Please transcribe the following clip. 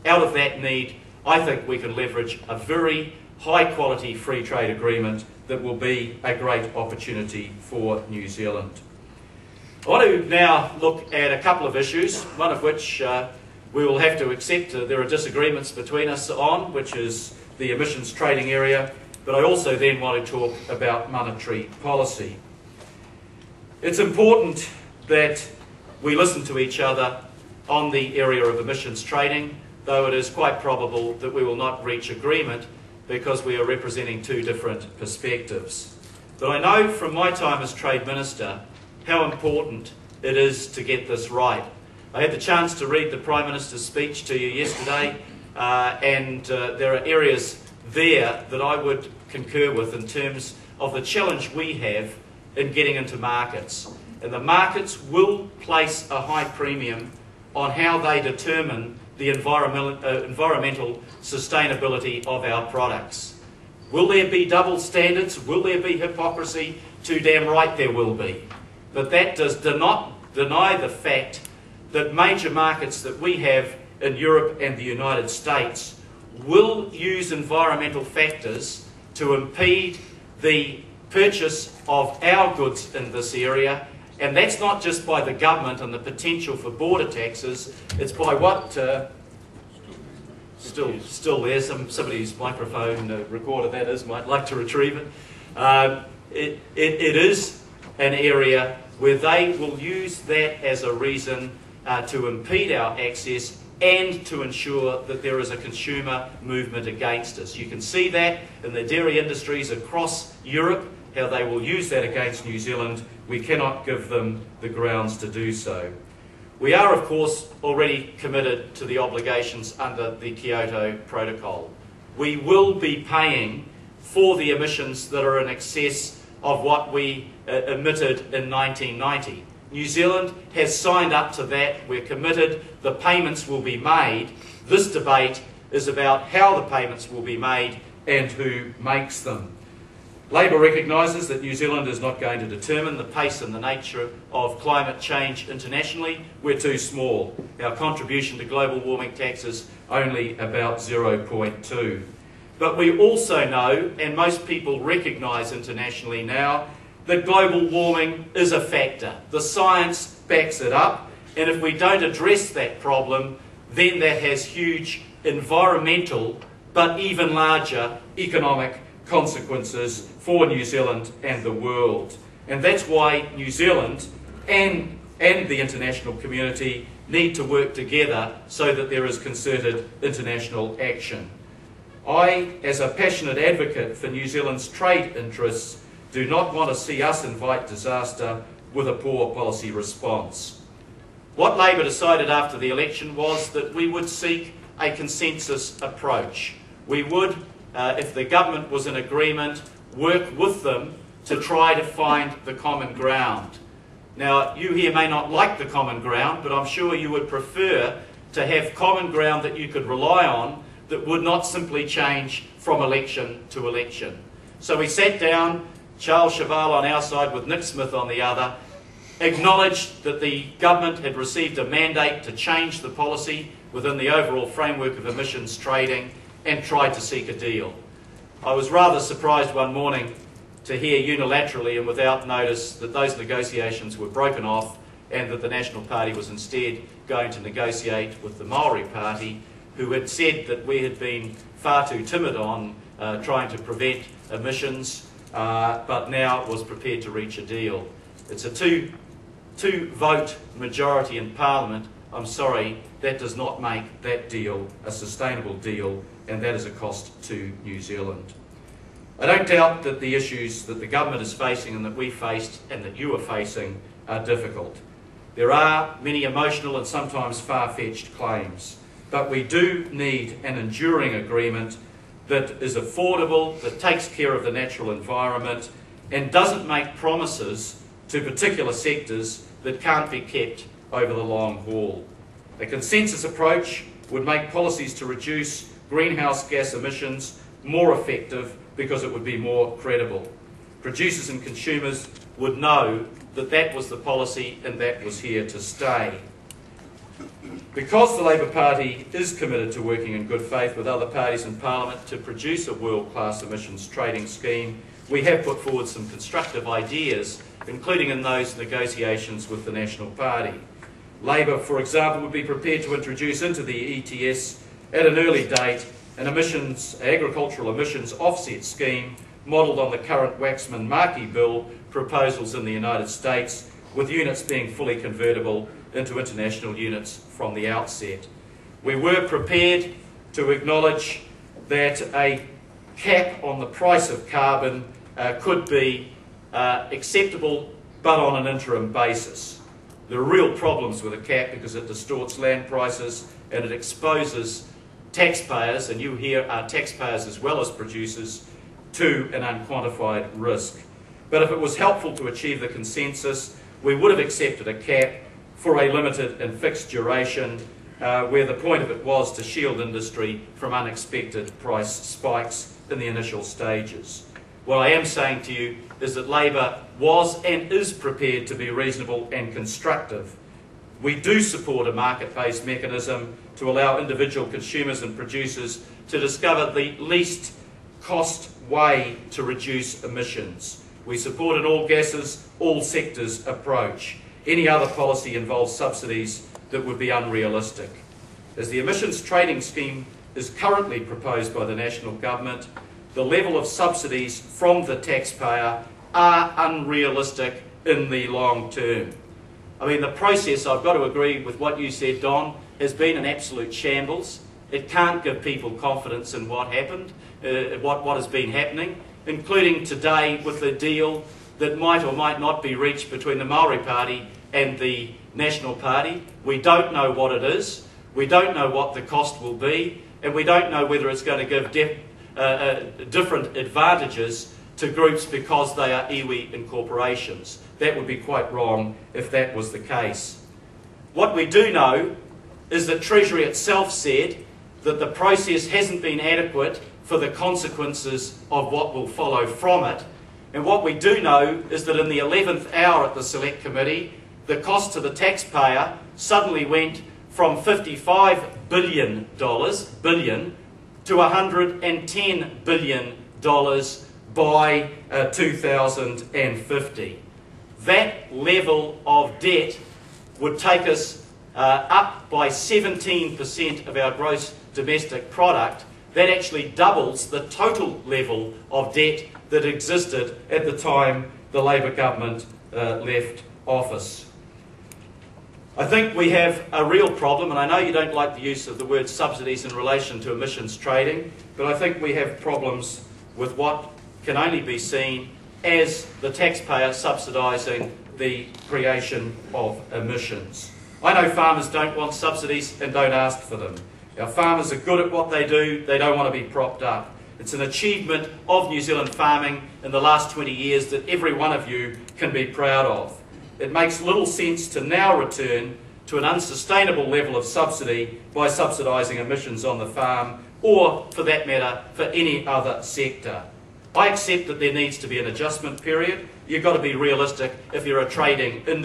out of that need, I think we can leverage a very high quality free trade agreement that will be a great opportunity for New Zealand. I want to now look at a couple of issues, one of which we will have to accept there are disagreements between us on, which is the emissions trading area, but I also then want to talk about monetary policy. It's important that we listen to each other on the area of emissions trading, though it is quite probable that we will not reach agreement because we are representing two different perspectives. But I know from my time as Trade Minister how important it is to get this right. I had the chance to read the Prime Minister's speech to you yesterday, and there are areas there that I would concur with in terms of the challenge we have in getting into markets. And the markets will place a high premium on how they determine the environmental sustainability of our products. Will there be double standards? Will there be hypocrisy? Too damn right there will be. But that does not deny the fact that major markets that we have in Europe and the United States will use environmental factors to impede the purchase of our goods in this area, and that's not just by the government and the potential for border taxes, it's by what still there, somebody's microphone recorder that is, might like to retrieve it. It is an area where they will use that as a reason to impede our access and to ensure that there is a consumer movement against us. You can see that in the dairy industries across Europe, how they will use that against New Zealand. We cannot give them the grounds to do so. We are, of course, already committed to the obligations under the Kyoto Protocol. We will be paying for the emissions that are in excess of what we emitted in 1990. New Zealand has signed up to that. We're committed. The payments will be made. This debate is about how the payments will be made and who makes them. Labor recognises that New Zealand is not going to determine the pace and the nature of climate change internationally. We're too small. Our contribution to global warming tax is only about 0.2. But we also know, and most people recognise internationally now, that global warming is a factor. The science backs it up, and if we don't address that problem, then that has huge environmental, but even larger economic consequences for New Zealand and the world. And that's why New Zealand and the international community need to work together so that there is concerted international action. I, as a passionate advocate for New Zealand's trade interests, do not want to see us invite disaster with a poor policy response. What Labor decided after the election was that we would seek a consensus approach. We would, if the government was in agreement, work with them to try to find the common ground. Now, you here may not like the common ground, but I'm sure you would prefer to have common ground that you could rely on that would not simply change from election to election. So we sat down, Charles Cheval on our side with Nick Smith on the other, acknowledged that the government had received a mandate to change the policy within the overall framework of emissions trading and tried to seek a deal. I was rather surprised one morning to hear unilaterally and without notice that those negotiations were broken off and that the National Party was instead going to negotiate with the Maori Party, who had said that we had been far too timid on trying to prevent emissions, but now was prepared to reach a deal. It's a two-vote majority in Parliament. I'm sorry, that does not make that deal a sustainable deal, and that is a cost to New Zealand. I don't doubt that the issues that the government is facing and that we faced and that you are facing are difficult. There are many emotional and sometimes far-fetched claims, but we do need an enduring agreement that is affordable, that takes care of the natural environment and doesn't make promises to particular sectors that can't be kept over the long haul. A consensus approach would make policies to reduce greenhouse gas emissions more effective because it would be more credible. Producers and consumers would know that that was the policy and that was here to stay. Because the Labour Party is committed to working in good faith with other parties in Parliament to produce a world-class emissions trading scheme, we have put forward some constructive ideas, including in those negotiations with the National Party. Labour, for example, would be prepared to introduce into the ETS at an early date an agricultural emissions offset scheme modelled on the current Waxman-Markey bill proposals in the United States, with units being fully convertible into international units from the outset. We were prepared to acknowledge that a cap on the price of carbon could be acceptable, but on an interim basis. There are real problems with a cap because it distorts land prices and it exposes taxpayers, and you here are taxpayers as well as producers, to an unquantified risk. But if it was helpful to achieve the consensus, we would have accepted a cap for a limited and fixed duration, where the point of it was to shield industry from unexpected price spikes in the initial stages. What I am saying to you is that Labour was and is prepared to be reasonable and constructive. We do support a market-based mechanism to allow individual consumers and producers to discover the least cost way to reduce emissions. We support an all gases, all sectors approach. Any other policy involves subsidies that would be unrealistic. As the emissions trading scheme is currently proposed by the National Government, the level of subsidies from the taxpayer are unrealistic in the long term. I mean, the process, I've got to agree with what you said, Don, has been an absolute shambles. It can't give people confidence in what happened, what has been happening, including today with the deal that might or might not be reached between the Maori Party and the National Party. We don't know what it is, we don't know what the cost will be, and we don't know whether it's going to give different advantages to groups because they are iwi incorporations. That would be quite wrong if that was the case. What we do know is that Treasury itself said that the process hasn't been adequate for the consequences of what will follow from it. And what we do know is that in the 11th hour at the Select Committee, the cost to the taxpayer suddenly went from $55 billion to $110 billion by 2050. That level of debt would take us up by 17% of our gross domestic product. That actually doubles the total level of debt that existed at the time the Labour government left office. I think we have a real problem, and I know you don't like the use of the word subsidies in relation to emissions trading, but I think we have problems with what can only be seen as the taxpayer subsidising the creation of emissions. I know farmers don't want subsidies and don't ask for them. Our farmers are good at what they do, they don't want to be propped up. It's an achievement of New Zealand farming in the last 20 years that every one of you can be proud of. It makes little sense to now return to an unsustainable level of subsidy by subsidising emissions on the farm, or, for that matter, for any other sector. I accept that there needs to be an adjustment period. You've got to be realistic if you're a trading industry.